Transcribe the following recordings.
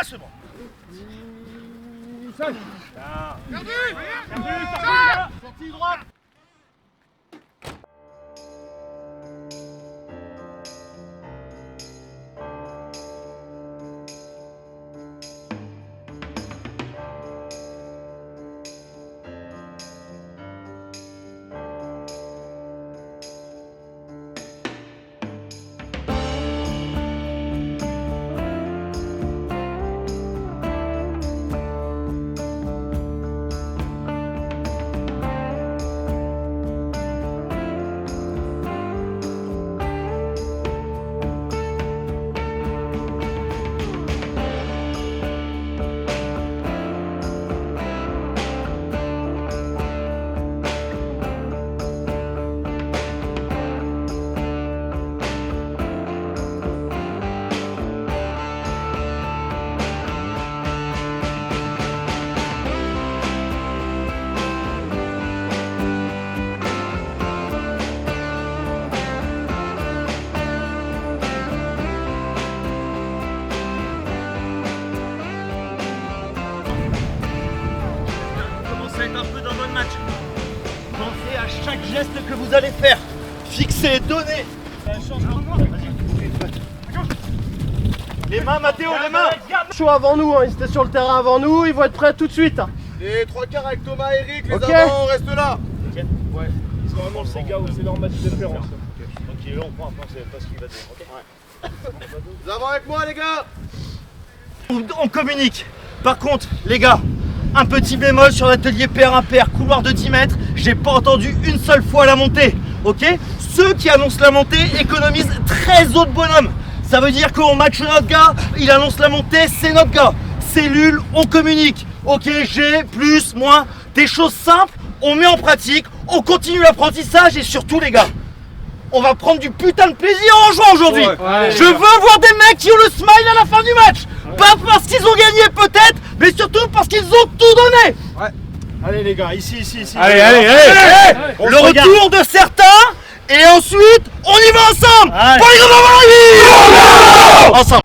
c'est bon. Perdu. Sortie droite. Un peu dans votre match. Pensez à chaque geste que vous allez faire. Fixez, donnez. Les mains, Mathéo, les mains. Chaud avant nous, hein. Ils étaient sur le terrain avant nous, ils vont être prêts tout de suite. Les trois quarts avec Thomas et Eric, les Okay. avants, on reste là. Ouais, c'est vraiment ces gars où c'est leur match de référence. Ok, là on prend, après on sait pas ce qu'il va dire. Okay. Les avants avec moi, les gars. On communique. Par contre, les gars, un petit bémol sur l'atelier PR impair, couloir de 10 mètres, j'ai pas entendu une seule fois la montée, ok? Ceux qui annoncent la montée économisent 13 autres bonhommes. Ça veut dire qu'on match notre gars, il annonce la montée, c'est notre gars. Cellule, on communique, ok? G, plus, moins, des choses simples, on met en pratique, on continue l'apprentissage et surtout les gars, on va prendre du putain de plaisir en jouant aujourd'hui. Je veux voir des mecs qui ont le smile à la fin du match. Pas parce qu'ils ont gagné peut-être, mais surtout parce qu'ils ont tout donné. Allez les gars, ici. Allez. Le retour de certains et ensuite on y va ensemble. Pour les grands dans la vie. Ensemble.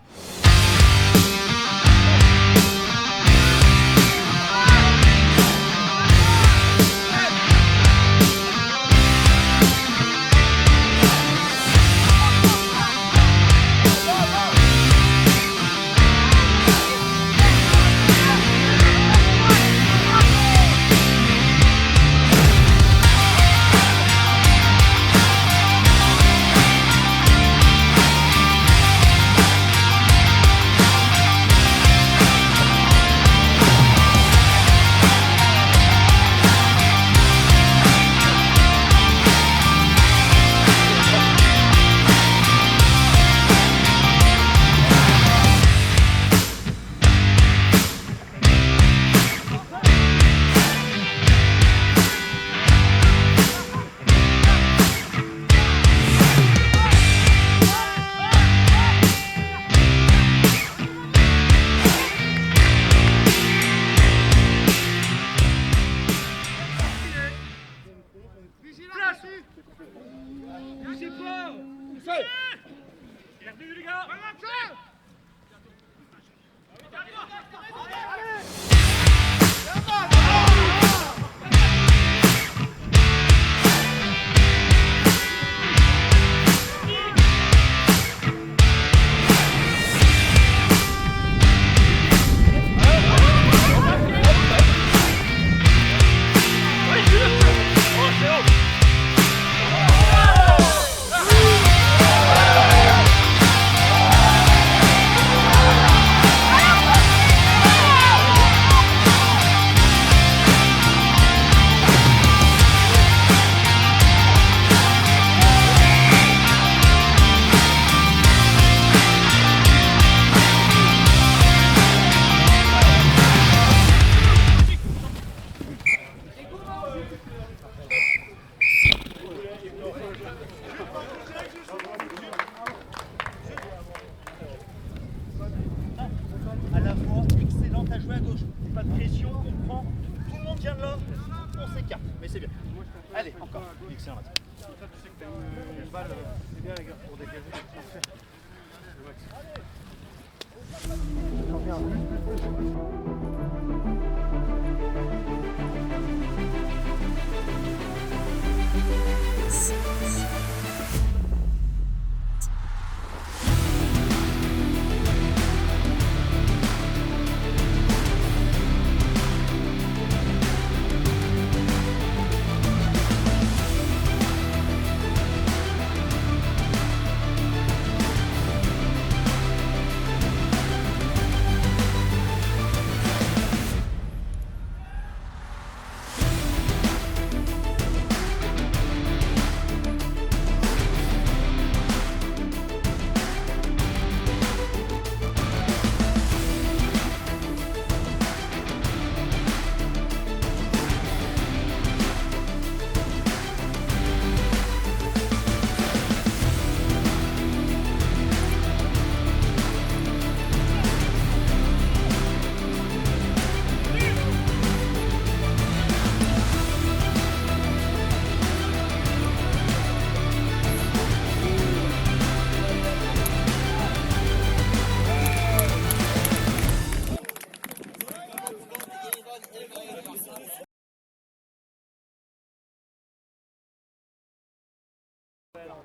Perdu les gars. À la fois excellente à jouer à gauche. Pas de pression, on prend. Tout le monde vient de là, on s'écarte. Mais c'est bien. Allez, encore. Excellent. Ça, tu sais que t'as une balle, c'est bien les gars, pour dégager. Allez.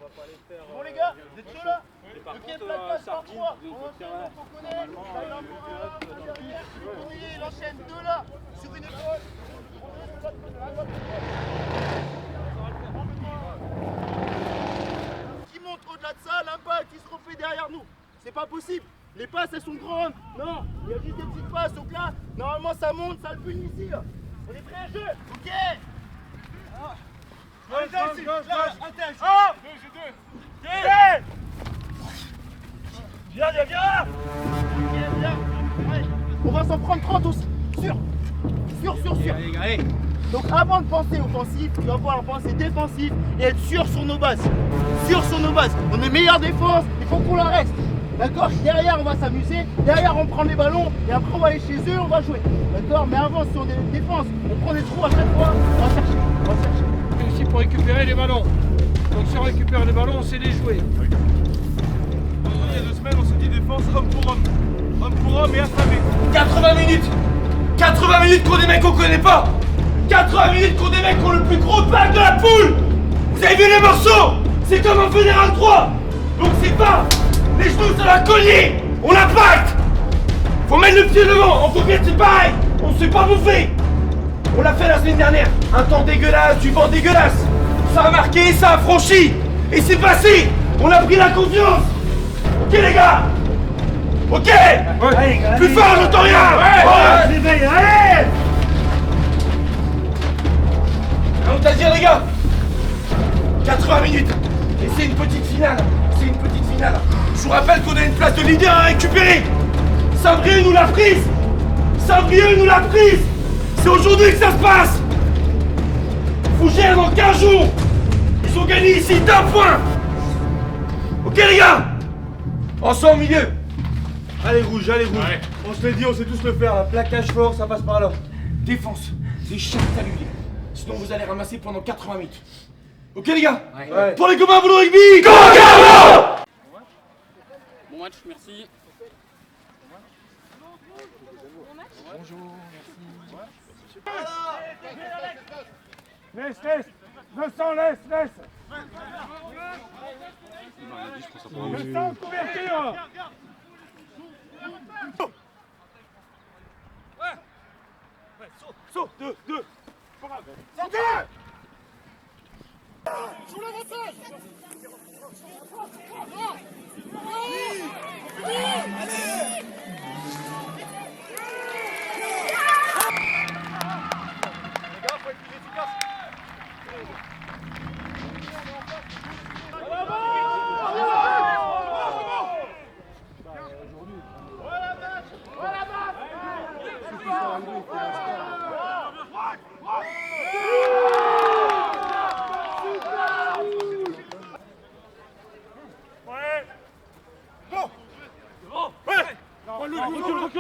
Bon les gars, vous êtes tous là? Ok, plat de passe par 3. On enchaîne, on connaît. Il enchaîne 2 là, sur une épaule. Qui monte au-delà de ça, l'impact qui se refait derrière nous. C'est pas possible. Les passes elles sont grandes. Non, il y a juste des petites passes. Donc là, normalement ça monte, ça le punit ici. Là. On est prêts à jeu. Ok. On va s'en prendre 30 aussi. Sûr. Donc avant de penser offensif, tu vas pouvoir penser défensif et être sûr sur nos bases. On est meilleure défense, il faut qu'on la reste. D'accord? Derrière on va s'amuser, derrière on prend les ballons et après on va aller chez eux, on va jouer. D'accord? Mais avant sur des défenses, on prend des trous à chaque fois, on va chercher. Et aussi pour récupérer les ballons. Donc si on récupère les ballons, on sait les jouer. Il y a 2 semaines, on s'est dit défense homme pour homme. Homme pour homme et affamé. 80 minutes 80 minutes contre des mecs qu'on connaît pas. 80 minutes contre des mecs qui ont le plus gros pack de la poule. Vous avez vu les morceaux? C'est comme en Fédéral 3. Donc c'est pas les genoux sur la collier. On l'impacte. Faut mettre le pied devant. En combien c'est pareil. On se fait pas bouffer. On l'a fait la semaine dernière. Un temps dégueulasse, du vent dégueulasse. Ça a marqué, ça a franchi. Et c'est passé. On a pris la confiance. Ok les gars. Ok. Allez, plus fort, j'entends rien. Allez. On t'a dit les gars. 80 minutes. Et c'est une petite finale. Je vous rappelle qu'on a une place de leader à récupérer. Saint-Brieuc nous l'a prise. C'est aujourd'hui que ça se passe. Fougères dans 15 jours. Ils ont gagné ici d'un point. Ok les gars. Ensemble au milieu. Allez rouge. Ouais. On se l'est dit, on sait tous le faire. Un plaquage fort, ça passe par là. Défense. Des chiens taluliers. Sinon vous allez ramasser pendant 80 minutes. Ok les gars. Ouais. Pour les copains, pour le rugby. Go Garbo. Bon match, merci. Laisse. Vincent, laisse. Vincent, couverture. Saut, 2. Sortez! Sous l'avantage!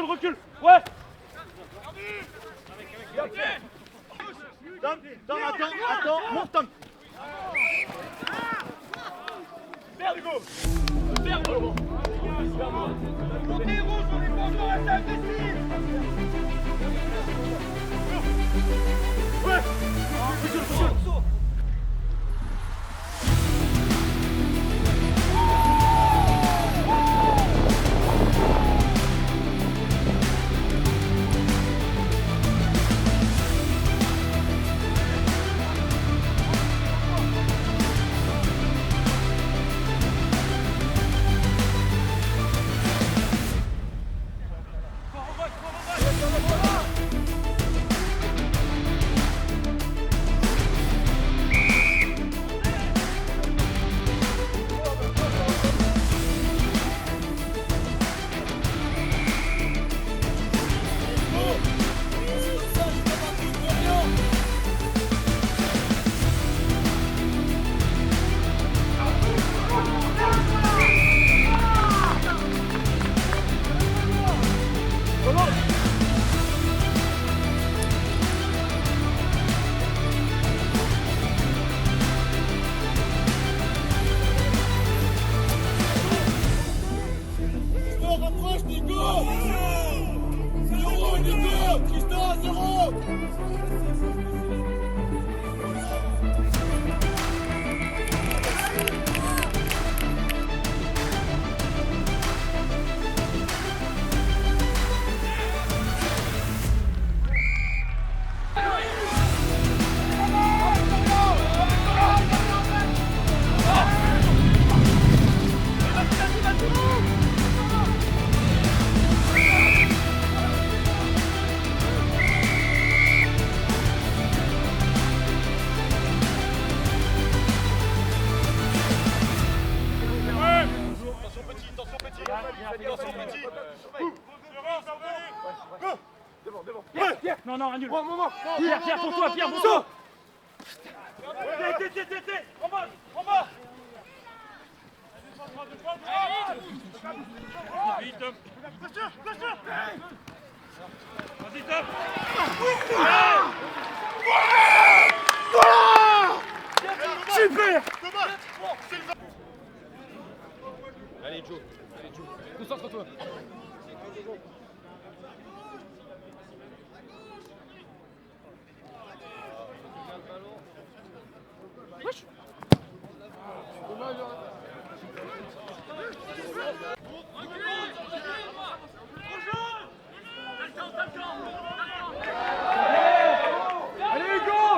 Recule. Ouais. Tom, attends, monte Tom. Montez rouge, on est pas encore assez agressif. Pierre, non, non, annule. Oh, maman. Pierre, pour toi, Pierre, pour toi. En bas, en bas. Vite, Tom. Vas-y, Tom. Super. Allez, Joe. Concentre-toi. Allez, Hugo.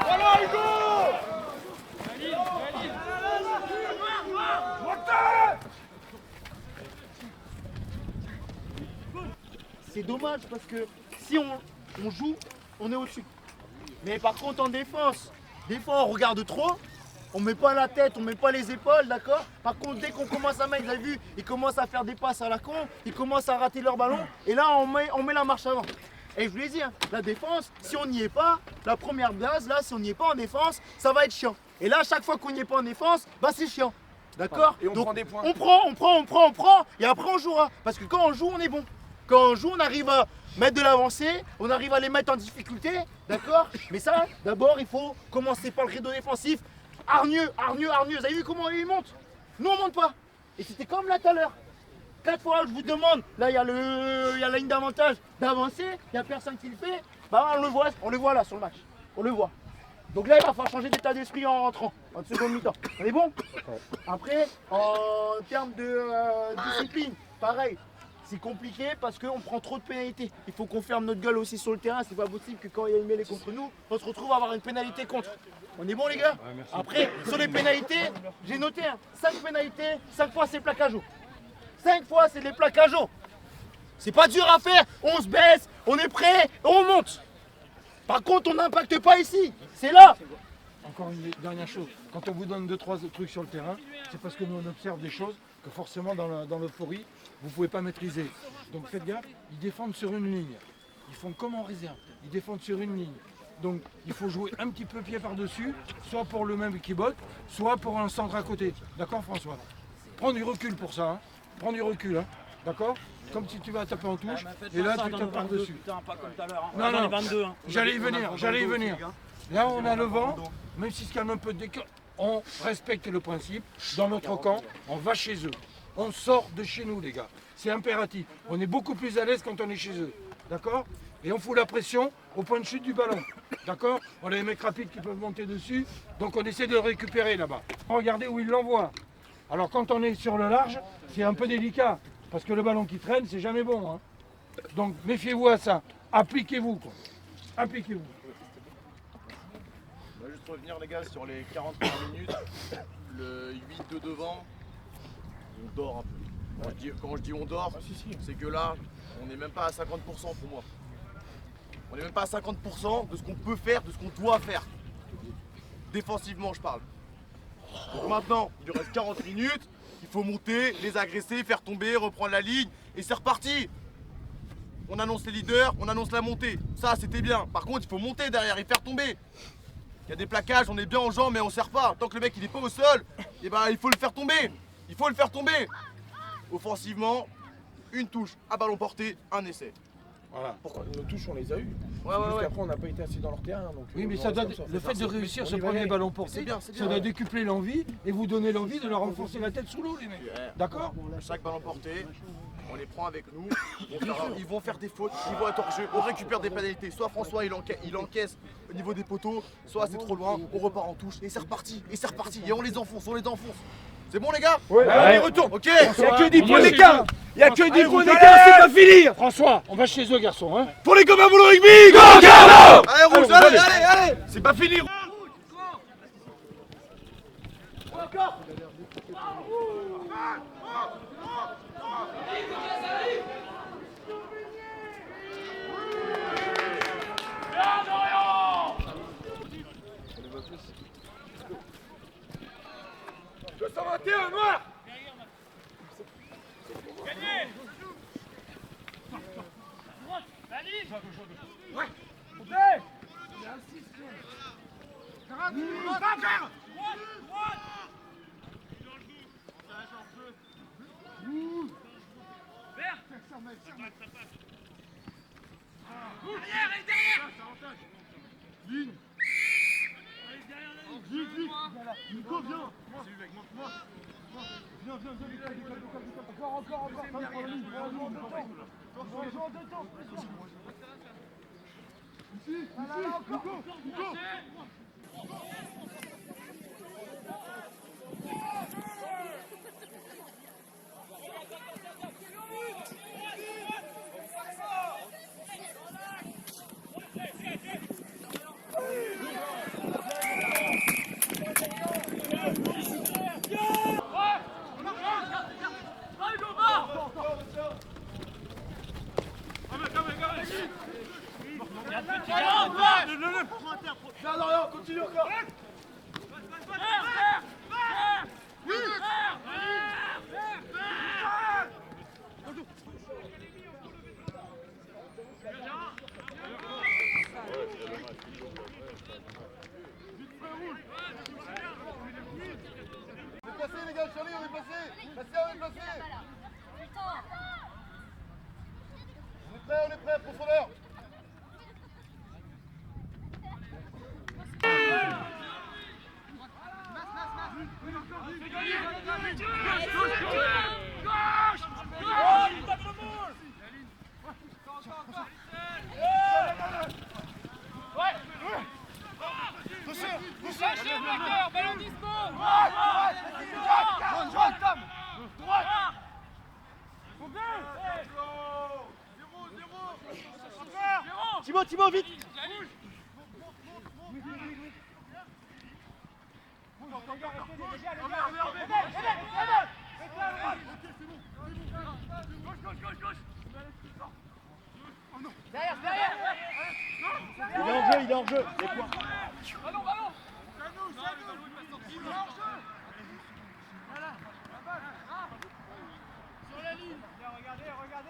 Voilà, Hugo. C'est dommage parce que si on joue, on est au-dessus. Mais par contre en défense, des fois on regarde trop, on met pas la tête, on met pas les épaules, d'accord? Par contre dès qu'on commence à mettre, vous avez vu, ils commencent à faire des passes à la con, ils commencent à rater leur ballon, et là on met la marche avant. Et je vous l'ai dit, hein, la défense, si on n'y est pas, la première base, là, si on n'y est pas en défense, ça va être chiant. Et là, chaque fois qu'on n'y est pas en défense, bah c'est chiant. D'accord? Et on Donc, prend des points. on prend, et après on jouera. Parce que quand on joue, on est bon. Quand on joue, on arrive à mettre de l'avancée, on arrive à les mettre en difficulté, d'accord? Mais ça, d'abord, il faut commencer par le rideau défensif. Hargneux. Vous avez vu comment il monte? Nous, on monte pas. Et c'était comme là tout à l'heure. 4 fois, je vous demande, là, il y a la ligne d'avantage d'avancer, il n'y a personne qui le fait. Bah, on le voit là sur le match. On le voit. Donc là, il va falloir changer d'état d'esprit en rentrant, en seconde mi-temps. On est bon? Après, en termes de discipline, pareil. C'est compliqué parce qu'on prend trop de pénalités. Il faut qu'on ferme notre gueule aussi sur le terrain. C'est pas possible que quand il y a une mêlée contre nous, on se retrouve à avoir une pénalité contre. On est bon les gars? Après, sur les pénalités, j'ai noté 5 pénalités, 5 fois c'est plaquage haut. 5 fois c'est des plaquages hauts. C'est pas dur à faire, on se baisse, on est prêt, on monte. Par contre, on n'impacte pas ici, c'est là. Encore une dernière chose, quand on vous donne 2-3 trucs sur le terrain, c'est parce que nous on observe des choses que forcément dans l'euphorie, vous ne pouvez pas maîtriser. Donc faites gaffe, ils défendent sur une ligne. Ils font comme en réserve, ils défendent sur une ligne. Donc il faut jouer un petit peu pied par-dessus, soit pour le même qui botte, soit pour un centre à côté. D'accord François? Prends du recul pour ça, hein. Prends du recul, hein. D'accord? Comme si tu vas taper en touche, et là tu tapes par-dessus. Non, non, j'allais y venir. Là on a le vent, même si se calme un peu dès qu'on respecte le principe, dans notre camp, on va chez eux. On sort de chez nous les gars, c'est impératif. On est beaucoup plus à l'aise quand on est chez eux, d'accord? Et on fout la pression au point de chute du ballon, d'accord? On a les mecs rapides qui peuvent monter dessus, donc on essaie de le récupérer là-bas. Regardez où il l'envoie. Alors quand on est sur le large, c'est un peu délicat, parce que le ballon qui traîne, c'est jamais bon, hein. Donc méfiez-vous à ça, appliquez-vous, quoi. Appliquez-vous. On va juste revenir les gars sur les 40 premières minutes, le 8 de devant, on dort un peu. Quand je dis on dort, c'est que là, on n'est même pas à 50% pour moi. On n'est même pas à 50% de ce qu'on peut faire, de ce qu'on doit faire. Défensivement, je parle. Donc maintenant, il lui reste 40 minutes, il faut monter, les agresser, faire tomber, reprendre la ligne, et c'est reparti. On annonce les leaders, on annonce la montée. Ça, c'était bien. Par contre, il faut monter derrière et faire tomber. Il y a des plaquages, on est bien en jambes, mais on ne sert pas. Tant que le mec il n'est pas au sol, et ben, il faut le faire tomber. Il faut le faire tomber. Offensivement, une touche, un ballon porté, un essai. Voilà. Pourquoi nos touches, on les a eues. Ouais, Juste ouais. qu'après, on n'a pas été assez dans leur terrain. Donc, Oui, mais on ça reste doit, comme ça. le fait de réussir ce On y va premier aller. ballon porté, C'est bien, c'est ça bien. doit décupler l'envie et vous donner l'envie de leur enfoncer la tête sous l'eau, les mecs. Ouais. D'accord? Chaque ballon porté, on les prend avec nous. Ils vont faire des fautes, ils vont être hors jeu. On récupère des pénalités. Soit François il encaisse au niveau des poteaux, soit c'est trop loin, on repart en touche. Et c'est reparti, et on les enfonce, C'est bon les gars? Allez, retourne. Ok. Il n'y a que 10 On points y va. d'écart. Il n'y a que 10 Allez, points vous d'écart, c'est pas fini. François, on va chez eux, garçons, hein. Pour les copains pour le rugby, go Carlo! Allez rouge, allez. C'est pas fini. Noir. Nico, viens. Encore. Ici, Nico. Non, continue encore. On est passé les gars, Charlie, on est passé. On est prêt, profondeur. Ballon dispo. Thibaut, vite. Il est en jeu. Ballon. Sur la ligne. Regardez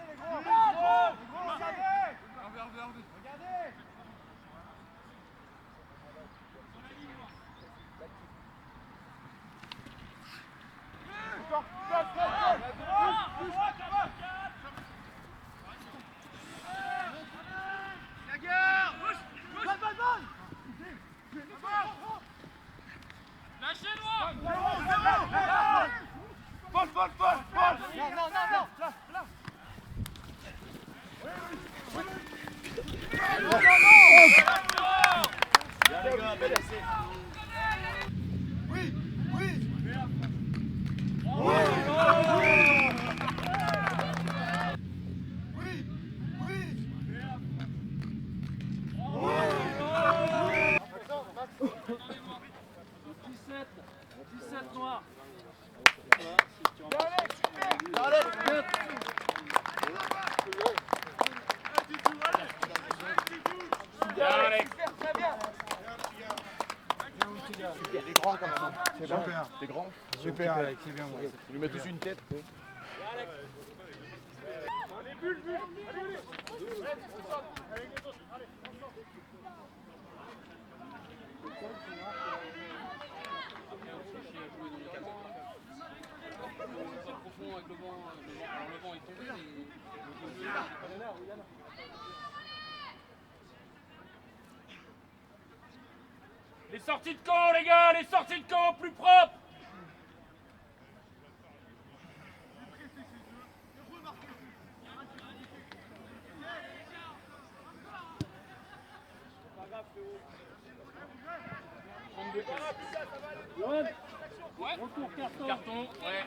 les gros. Regardez. Lâchez-moi. Bien les gars, bel essai. Des grands comme ça. C'est bon. T'es grand. Super, Alex, c'est bien. Tu lui mets tous une tête. Profond avec le vent. Alors le vent est tombé. Les sorties de camp, les gars, les sorties de camp plus propres. Ouais. Carton, ouais.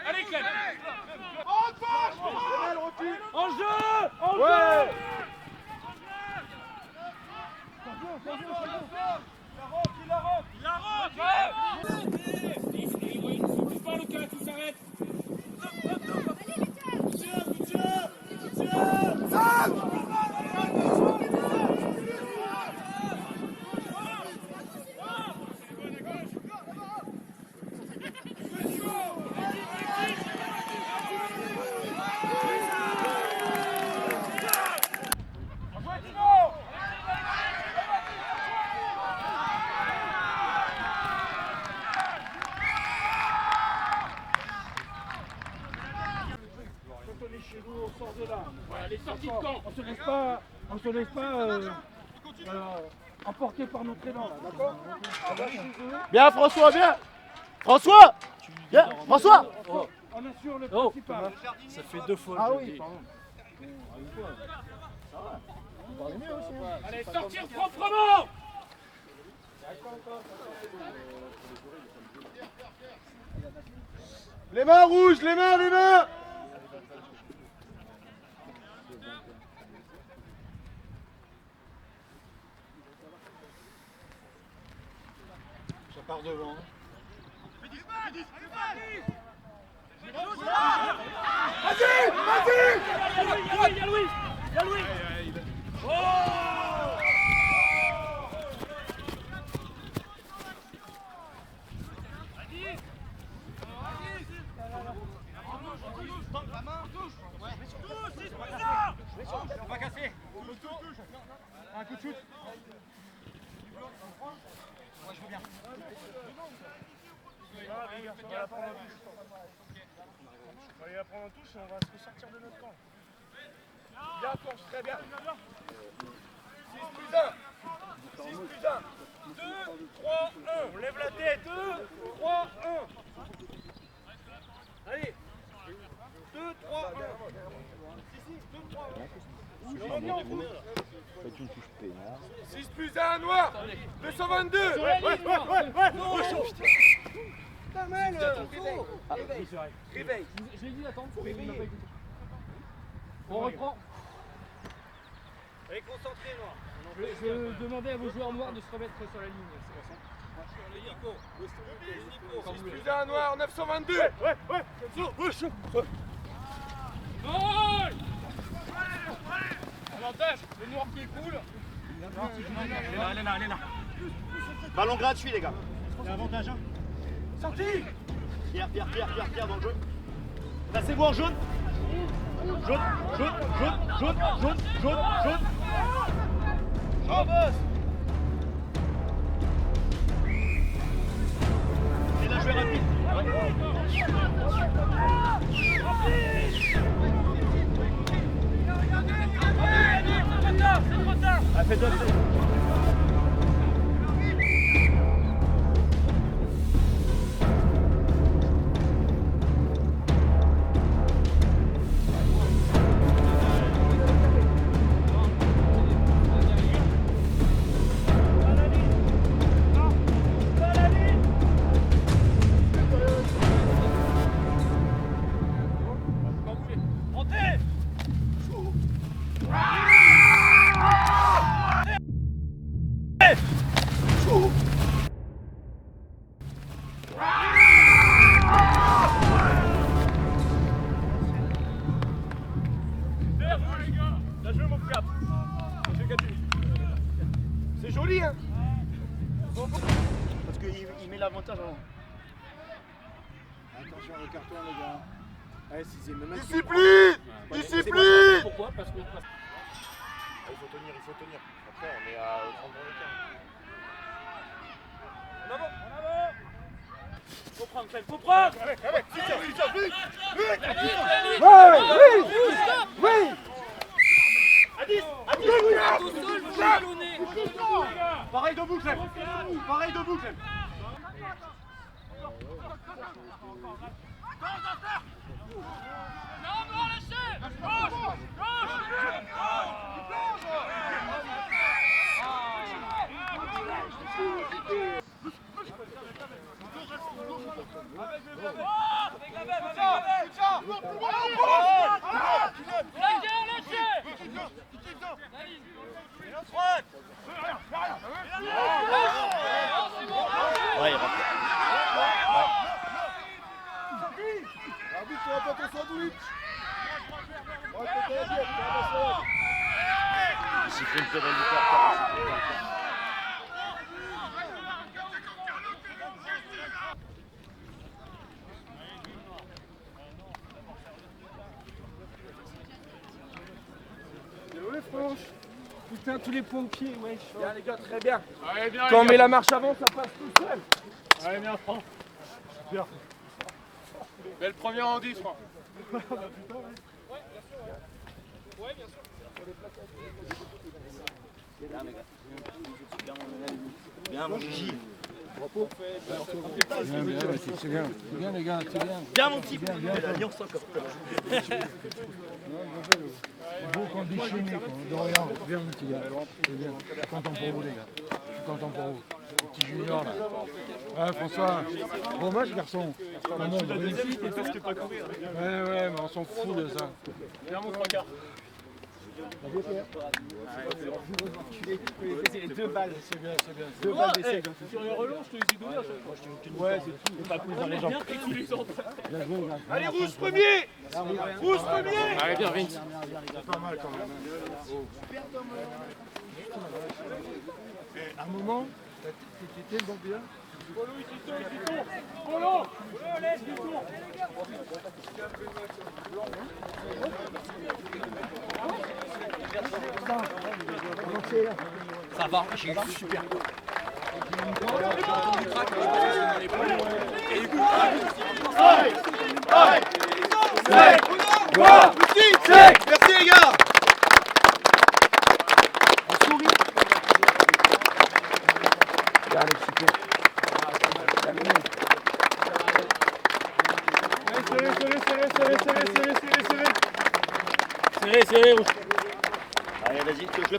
Allez, Clem. En jeu. Pas le cas, tout s'arrête. sort de là. Voilà, les sorties de camp. On se laisse pas emporter par notre élan, là, d'accord? Bien François, bien. François. Bien, François. On assure le principal. Ça fait 2 fois. Ah je oui, le dis. pardon. Allez, sortir proprement. Les mains rouges, les mains, les mains. Ça part devant. Il y a Louis. Un coup de shoot. On va aller la prendre en touche et on va se ressortir de notre camp. Bien, force, très bien. 6 plus 1. 6 plus 1. 2, 3, 1. On lève la tête. 2, 3, 1. Allez. 2, 3, 1. 6 plus 1, noir. 222. Pas mal. Réveille. J'ai dit d'attendre, mais il n'a pas écouté. On reprend. Allez, concentré, noir. Je demandais à vos joueurs noirs de se remettre sur la ligne, c'est pour ça. 6 plus 1, noir, 922. Goal. Avantage, le noir qui est cool. Elle est là. Ballon gratuit, les gars. L'avantage, hein. Sorti. Pierre dans le jeu. Placez-vous en jaune. Jaune. Et là, je vais rapide. Ah, fais-toi. C'est joli, hein. Parce qu'il met l'avantage avant. Attention le carton, les gars. Allez, sixième, même Discipline. Discipline. Pourquoi? Parce que. Il faut tenir. Après, on est à 30 dans le quart. Faut prendre, Clem, faut prendre. Pareil debout, Clem. Ouais, il rentre. L'arbitre, tu vas pas ton sandwich. Il siffle une pénalité du corps. Ouais, franche. Putain, tous les pompiers, wesh. Bien les gars, très bien. Allez, bien, Quand on met la marche avant, ça passe tout seul. Allez, bien, Franck. Bien. Belle première en 10, Franck. Ouais, bien sûr. Bien, mon Gigi. C'est bien les gars, c'est bien. Bien, mon petit. Bien. L'alliance encore. Beau conditionné, Dorian. Bien, mon petit gars. C'est bien. Je suis content pour vous, les gars. Je suis content pour vous. Le petit junior, là. Ouais, François. Bon match, garçon. Magnifique. Ouais, mais on s'en fout de ça. Viens, mon 3 quarts. Les 2 balles. C'est bien. 2 balles d'essai. Sur les relons, je te dis d'où là. Ouais, c'est tout. Pas plus dans les jambes. Allez, Rousse premier. Rousse premier. Allez, bien, Vince. C'est pas mal quand même. À un moment, t'étais le bon bien. Polo, il tourne. Polo, laisse, il tourne. Ça va, j'ai eu super. Merci les gars. Serré, Rousse. Allez, vas-y, je le fais.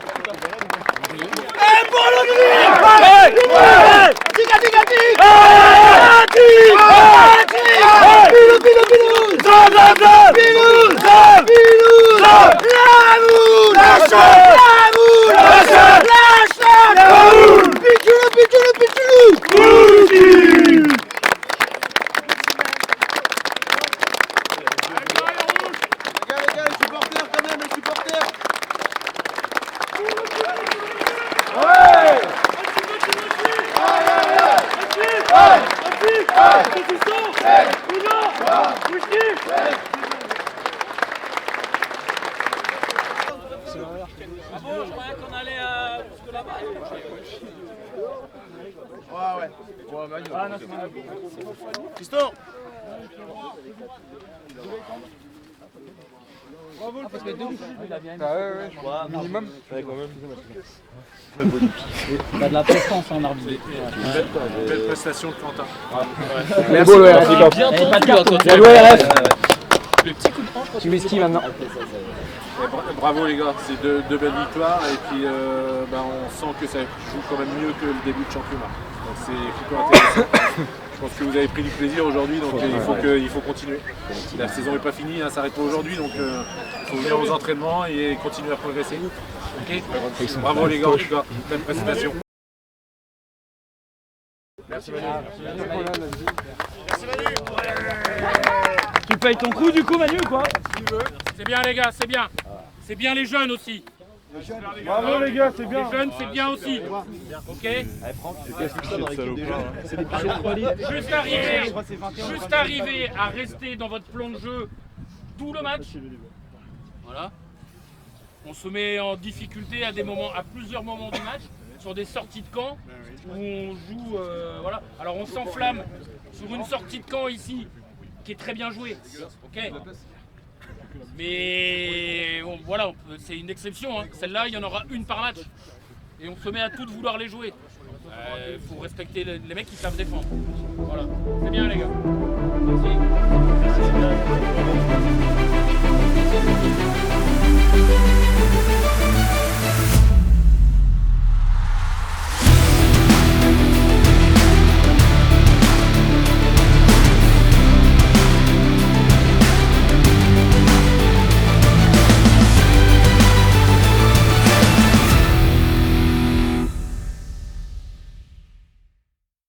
Les gars, les supporters quand même, les supporters. Ah bon, je croyais qu'on allait jusque là-bas. Ouais, Manu. Tristan. Minimum. T'as de la prestance en arbitre. Belle prestation de Quentin. Merci. Bien tendu, bien joué, RF. Le petit coup de hanche, tu m'esquives maintenant. Bravo les gars, c'est deux belles victoires et puis on sent que ça joue quand même mieux que le début de championnat. Donc c'est plutôt intéressant. Je pense que vous avez pris du plaisir aujourd'hui, donc il faut continuer. La saison n'est pas finie, ça s'arrête pas aujourd'hui, donc il faut venir aux entraînements et continuer à progresser. Ok. Bravo les gars, en tout cas, belle présentation. Merci Manu. Tu payes ton coup du coup, Manu, ou quoi? C'est bien les gars, c'est bien. C'est bien les jeunes aussi. Bravo les gars, c'est bien. Les jeunes, c'est bien aussi. Ok. Juste arriver à rester dans votre plan de jeu tout le match. Voilà. On se met en difficulté à plusieurs moments du match, sur des sorties de camp où on joue. Voilà. Alors on s'enflamme sur une sortie de camp ici qui est très bien jouée. Ok. Mais voilà, c'est une exception. Hein. Celle-là, il y en aura une par match. Et on se met à toutes vouloir les jouer. Il faut respecter les mecs qui savent défendre. Voilà. C'est bien les gars. Merci.